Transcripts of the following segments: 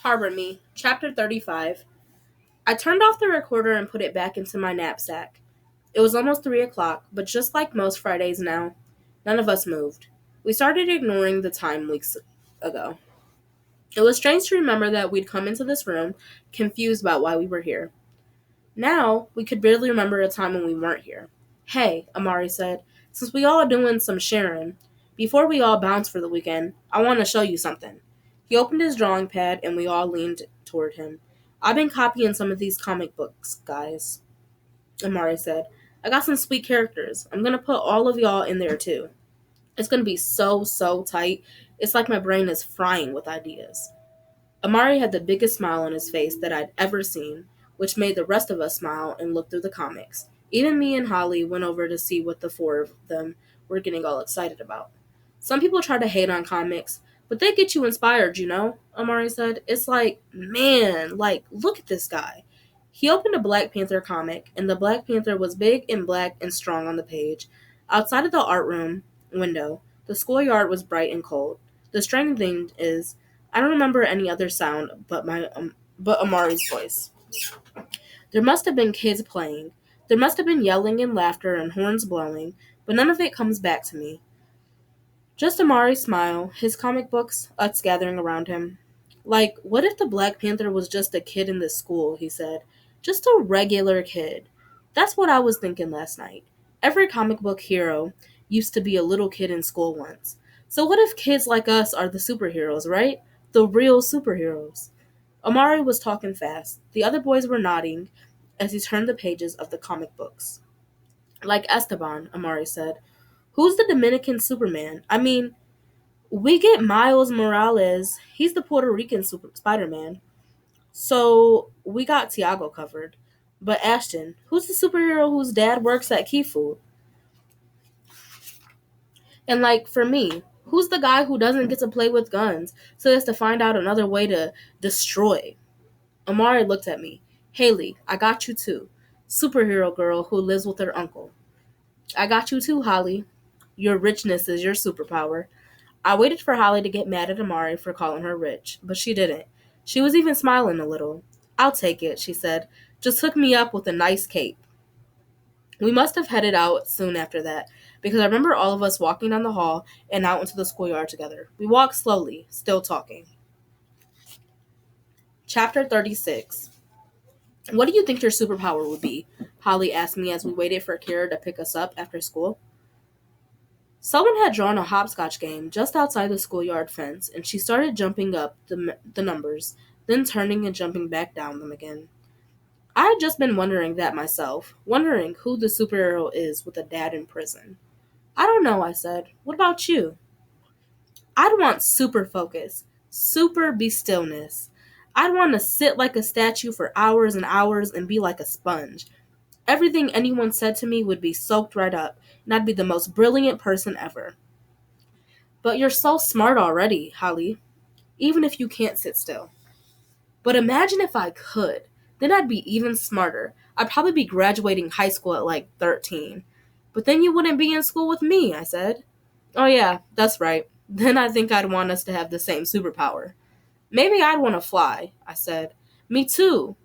Harbor Me, Chapter 35. I turned off the recorder and put it back into my knapsack. It was almost 3 o'clock, but just like most Fridays now, none of us moved. We started ignoring the time weeks ago. It was strange to remember that we'd come into this room confused about why we were here. Now, we could barely remember a time when we weren't here. Hey, Amari said, since we all doing some sharing, before we all bounce for the weekend, I want to show you something. He opened his drawing pad and we all leaned toward him. I've been copying some of these comic books, guys, Amari said. I got some sweet characters. I'm going to put all of y'all in there too. It's going to be so tight. It's like my brain is frying with ideas. Amari had the biggest smile on his face that I'd ever seen, which made the rest of us smile and look through the comics. Even me and Holly went over to see what the four of them were getting all excited about. Some people try to hate on comics, but they get you inspired, Amari said. It's like, man, look at this guy. He opened a Black Panther comic, and the Black Panther was big and black and strong on the page. Outside of the art room window, the schoolyard was bright and cold. The strange thing is, I don't remember any other sound but Amari's voice. There must have been kids playing. There must have been yelling and laughter and horns blowing, but none of it comes back to me. Just Amari's smile, his comic books, us gathering around him. Like, what if the Black Panther was just a kid in this school, he said. Just a regular kid. That's what I was thinking last night. Every comic book hero used to be a little kid in school once. So what if kids like us are the superheroes, right? The real superheroes. Amari was talking fast. The other boys were nodding as he turned the pages of the comic books. Like Esteban, Amari said. Who's the Dominican Superman? I mean, we get Miles Morales. He's the Puerto Rican Spider-Man. So we got Tiago covered. But Ashton, who's the superhero whose dad works at Key Food? And for me, who's the guy who doesn't get to play with guns, so he has to find out another way to destroy? Amari looked at me. Haley, I got you too. Superhero girl who lives with her uncle. I got you too, Holly. Your richness is your superpower. I waited for Holly to get mad at Amari for calling her rich, but she didn't. She was even smiling a little. I'll take it, she said. Just hook me up with a nice cape. We must have headed out soon after that, because I remember all of us walking down the hall and out into the schoolyard together. We walked slowly, still talking. Chapter 36. What do you think your superpower would be? Holly asked me as we waited for Kira to pick us up after school. Someone had drawn a hopscotch game just outside the schoolyard fence, and she started jumping up the numbers, then turning and jumping back down them again. I had just been wondering that myself, wondering who the superhero is with a dad in prison. I don't know, I said. What about you? I'd want super focus, super be stillness. I'd want to sit like a statue for hours and hours and be like a sponge. Everything anyone said to me would be soaked right up, and I'd be the most brilliant person ever. But you're so smart already, Holly, even if you can't sit still. But imagine if I could. Then I'd be even smarter. I'd probably be graduating high school at 13. But then you wouldn't be in school with me, I said. Oh yeah, that's right. Then I think I'd want us to have the same superpower. Maybe I'd want to fly, I said. Me too.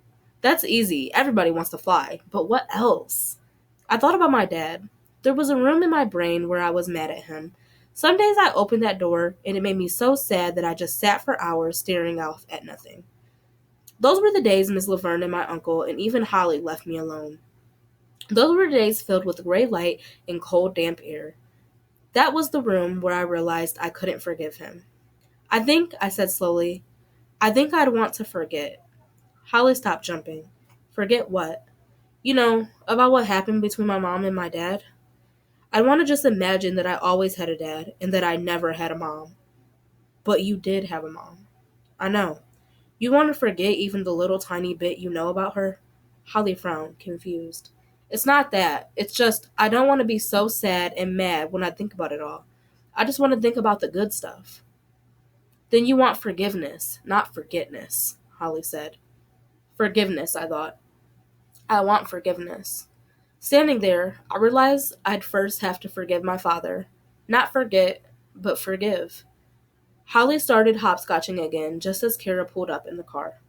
That's easy. Everybody wants to fly. But what else? I thought about my dad. There was a room in my brain where I was mad at him. Some days I opened that door, and it made me so sad that I just sat for hours staring off at nothing. Those were the days Miss Laverne and my uncle and even Holly left me alone. Those were days filled with gray light and cold, damp air. That was the room where I realized I couldn't forgive him. I said slowly, I think I'd want to forget. Holly stopped jumping. Forget what? About what happened between my mom and my dad. I want to just imagine that I always had a dad and that I never had a mom. But you did have a mom. I know. You want to forget even the little tiny bit you know about her? Holly frowned, confused. It's not that. It's just, I don't want to be so sad and mad when I think about it all. I just want to think about the good stuff. Then you want forgiveness, not forgetness, Holly said. Forgiveness, I thought. I want forgiveness. Standing there, I realized I'd first have to forgive my father. Not forget, but forgive. Holly started hopscotching again just as Kara pulled up in the car.